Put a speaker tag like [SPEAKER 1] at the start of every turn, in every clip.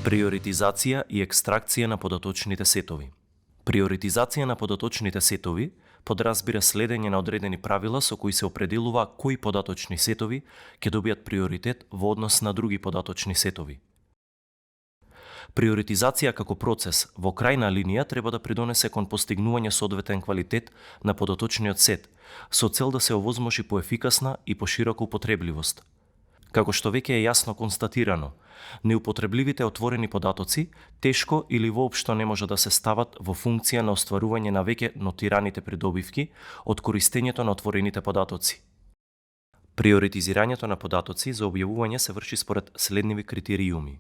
[SPEAKER 1] Приоритизација и екстракција на податочните сетови. Приоритизација на податочните сетови подразбира следење на одредени правила со кои се определува кои податочни сетови ќе добијат приоритет во однос на други податочни сетови. Приоритизација како процес во крајна линија треба да придонесе кон постигнување соодветен квалитет на податочниот сет, со цел да се овозможи поефикасна и поширока употребливост. Како што веќе е јасно констатирано, неупотребливите отворени податоци тешко или воопшто не може да се стават во функција на остварување на веќе нотираните придобивки од користењето на отворените податоци. Приоритизирањето на податоци за објавување се врши според следниви критериуми.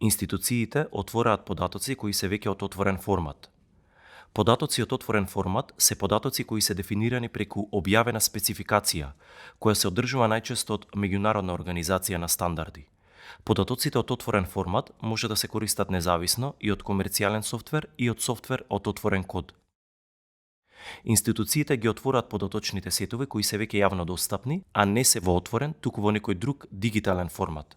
[SPEAKER 1] Институциите отвораат податоци кои се веќе од отворен формат. Податоци од отворен формат се податоци кои се дефинирани преку објавена спецификација, која се одржува најчесто од меѓународна организација на стандарди. Податоците од отворен формат може да се користат независно и од комерцијален софтвер и од софтвер од отворен код. Институциите ги отвораат податочните сетови кои се веќе јавно достапни, а не се во отворен, туку во некој друг дигитален формат.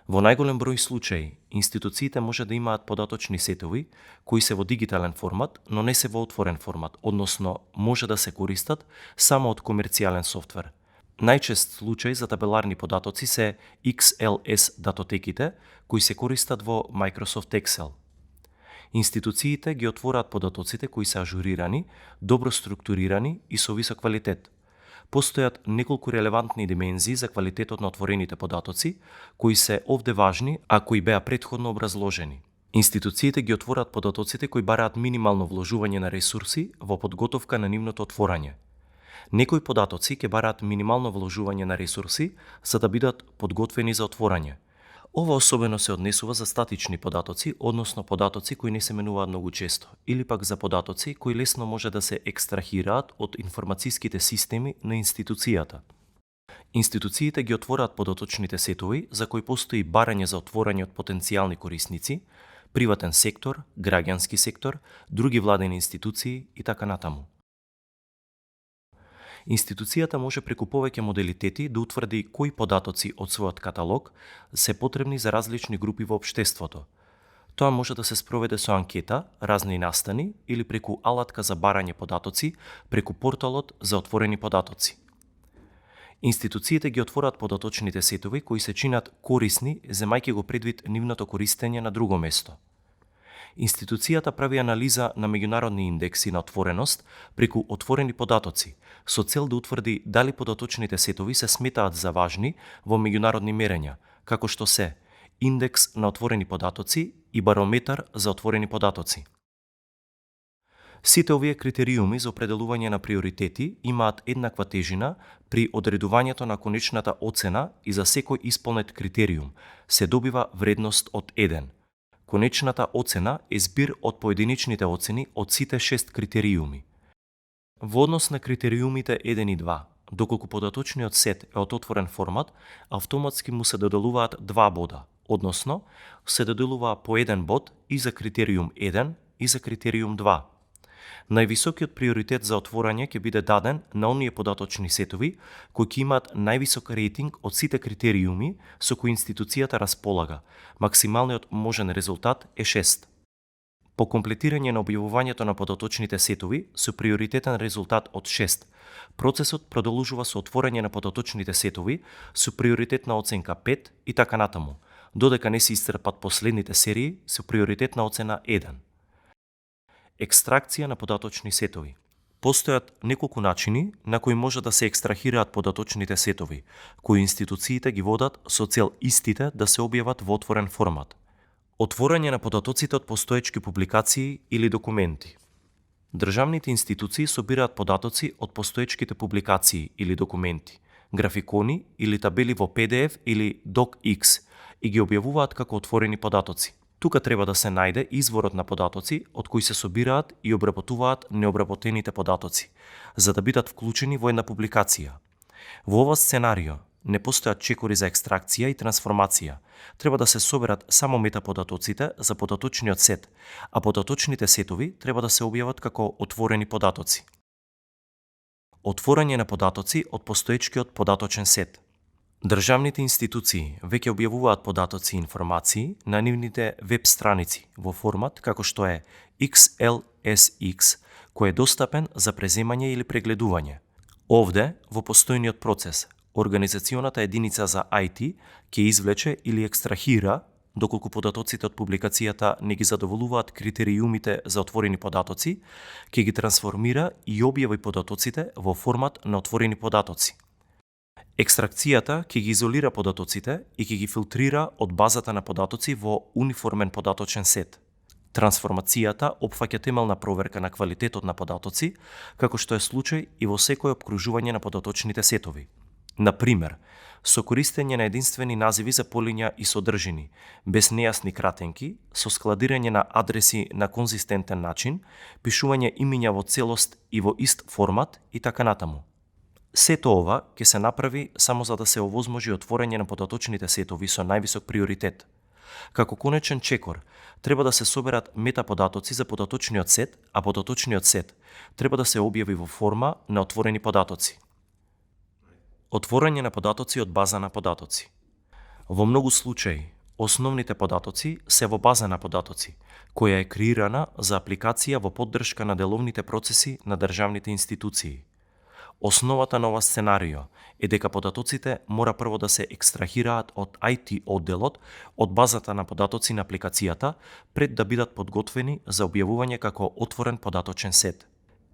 [SPEAKER 1] Во најголем број случаи, институциите може да имаат податочни сетови кои се во дигитален формат, но не се во отворен формат, односно може да се користат само од комерцијален софтвер. Најчест случај за табеларни податоци се XLS датотеките кои се користат во Microsoft Excel. Институциите ги отвораат податоците кои се ажурирани, добро структурирани и со висок квалитет. Постојат неколку релевантни димензии за квалитетот на отворените податоци, кои се овде важни, а кои беа претходно образложени. Институциите ги отвораат податоците кои бараат минимално вложување на ресурси во подготовка на нивното отворање. Некои податоци ќе бараат минимално вложување на ресурси за да бидат подготвени за отворање. Ова особено се однесува за статични податоци, односно податоци кои не се менуваат многу често, или пак за податоци кои лесно може да се екстрахираат од информацијските системи на институцијата. Институциите ги отвораат податочните сетови за кои постои барање за отворање од потенцијални корисници, приватен сектор, граѓански сектор, други владени институции и така натаму. Институцијата може преку повеќе моделитети да утврди кои податоци од својот каталог се потребни за различни групи во општеството. Тоа може да се спроведе со анкета, разни настани или преку алатка за барање податоци преку порталот за отворени податоци. Институциите ги отвораат податочните сетови кои се чинат корисни, земајќи го предвид нивното користење на друго место. Институцијата прави анализа на меѓународни индекси на отвореност преку отворени податоци, со цел да утврди дали податочните сетови се сметаат за важни во меѓународни мерења, како што се индекс на отворени податоци и барометар за отворени податоци. Сите овие критериуми за определување на приоритети имаат еднаква тежина при одредувањето на конечната оцена и за секој исполнет критериум се добива вредност од 1. Конечната оцена е збир од поединичните оцени од сите 6 критериуми. Во однос на критериумите 1 и 2, доколку податочниот сет е од отворен формат, автоматски му се доделуваат 2 бода, односно се доделува по 1 бод и за критериум 1 и за критериум 2. Највисокиот приоритет за отворање ќе биде даден на оние податочни сетови кои ќе имаат највисок рейтинг од сите критериуми со кои институцијата располага. Максималниот можен резултат е 6. По комплетирање на објавувањето на податочните сетови со приоритетен резултат од 6, процесот продолжува со отворање на податочните сетови со приоритетна оценка 5 и така натаму, додека не се исцрпат последните серии со приоритетна оцена 1. Екстракција на податочни сетови. Постојат неколку начини на кои може да се екстрахираат податочните сетови, кои институциите ги водат со цел истите да се објават во отворен формат. Отворање на податоците од постоечки публикации или документи. Државните институции собираат податоци од постоечките публикации или документи, графикони или табели во PDF или DocX и ги објавуваат како отворени податоци. Тука треба да се најде изворот на податоци од кои се собираат и обработуваат необработените податоци, за да бидат вклучени во една публикација. Во ова сценарио не постојат чекори за екстракција и трансформација. Треба да се соберат само метаподатоците за податочниот сет, а податочните сетови треба да се објават како отворени податоци. Отворање на податоци од постоечкиот податочен сет. Државните институции веќе објавуваат податоци и информации на нивните веб страници во формат како што е XLSX, кој е достапен за преземање или прегледување. Овде, во постојниот процес, организационата единица за IT ќе извлече или екстрахира, доколку податоците од публикацијата не ги задоволуваат критериумите за отворени податоци, ќе ги трансформира и објави податоците во формат на отворени податоци. Екстракцијата ќе ги изолира податоците и ќе ги филтрира од базата на податоци во униформен податочен сет. Трансформацијата опфаќа темелна проверка на квалитетот на податоци, како што е случај и во секој опкружување на податочните сетови. Например, со користење на единствени називи за полиња и содржини, без нејасни кратенки, со складирање на адреси на конзистентен начин, пишување имиња во целост и во ист формат и така натаму. Сето ова ќе се направи само за да се овозможи отворање на податочните сетови со највисок приоритет. Како конечен чекор, треба да се соберат метаподатоци за податочниот сет, а податочниот сет треба да се објави во форма на отворени податоци. Отворање на податоци од база на податоци. Во многу случаи, основните податоци се во база на податоци, која е креирана за апликација во поддршка на деловните процеси на државните институции. Основата на ова сценарио е дека податоците мора прво да се екстрахираат од IT одделот од базата на податоци на апликацијата пред да бидат подготвени за објавување како отворен податочен сет.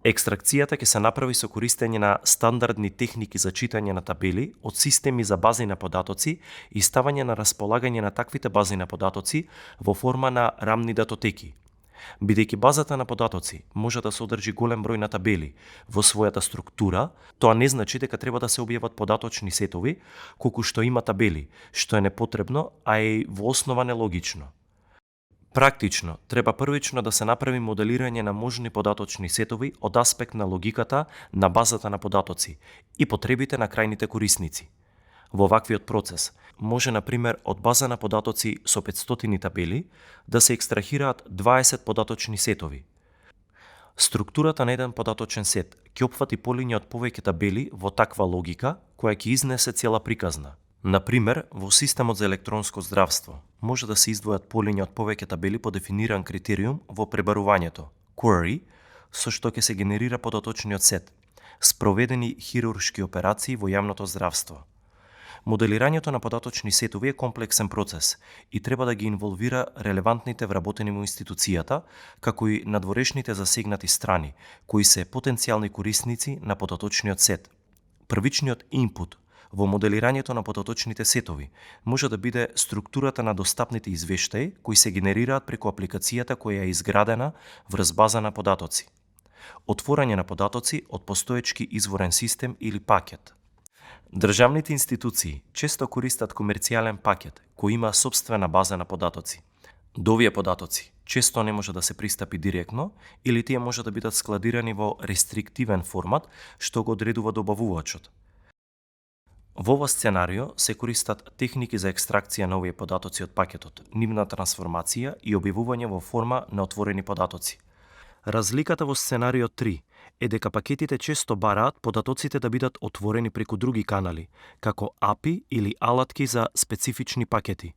[SPEAKER 1] Екстракцијата ќе се направи со користење на стандардни техники за читање на табели од системи за бази на податоци и ставање на располагање на таквите бази на податоци во форма на рамни датотеки. Бидејќи базата на податоци може да содржи голем број на табели во својата структура, тоа не значи дека треба да се објават податочни сетови колку што има табели, што е непотребно, а и во основа нелогично. Практично, треба првично да се направи моделирање на можни податочни сетови од аспект на логиката на базата на податоци и потребите на крајните корисници. Во ваквиот процес, може, например, од база на податоци со 500 табели да се екстрахираат 20 податочни сетови. Структурата на еден податочен сет ќе опфати полиња од повеќе табели во таква логика, која ќе изнесе цела приказна. Например, во системот за електронско здравство може да се издвојат полиња од повеќе табели по дефиниран критериум во пребарувањето, query, со што ќе се генерира податочниот сет, спроведени хируршки операции во јавното здравство. Моделирањето на податочни сетови е комплексен процес и треба да ги инволвира релевантните вработени во институцијата, како и надворешните засегнати страни, кои се потенцијални корисници на податочниот сет. Првичниот инпут во моделирањето на податочните сетови може да биде структурата на достапните извештаи кои се генерираат преку апликацијата која е изградена врз база на податоци. Отворање на податоци од постоечки изворен систем или пакет. Државните институции често користат комерцијален пакет кој има сопствена база на податоци. До овие податоци често не може да се пристапи директно или тие може да бидат складирани во рестриктивен формат што го одредува добавувачот. Во ова сценарио се користат техники за екстракција на овие податоци од пакетот, нивна трансформација и објавување во форма на отворени податоци. Разликата во сценарио 3 е дека пакетите често бараат податоците да бидат отворени преку други канали, како API или алатки за специфични пакети.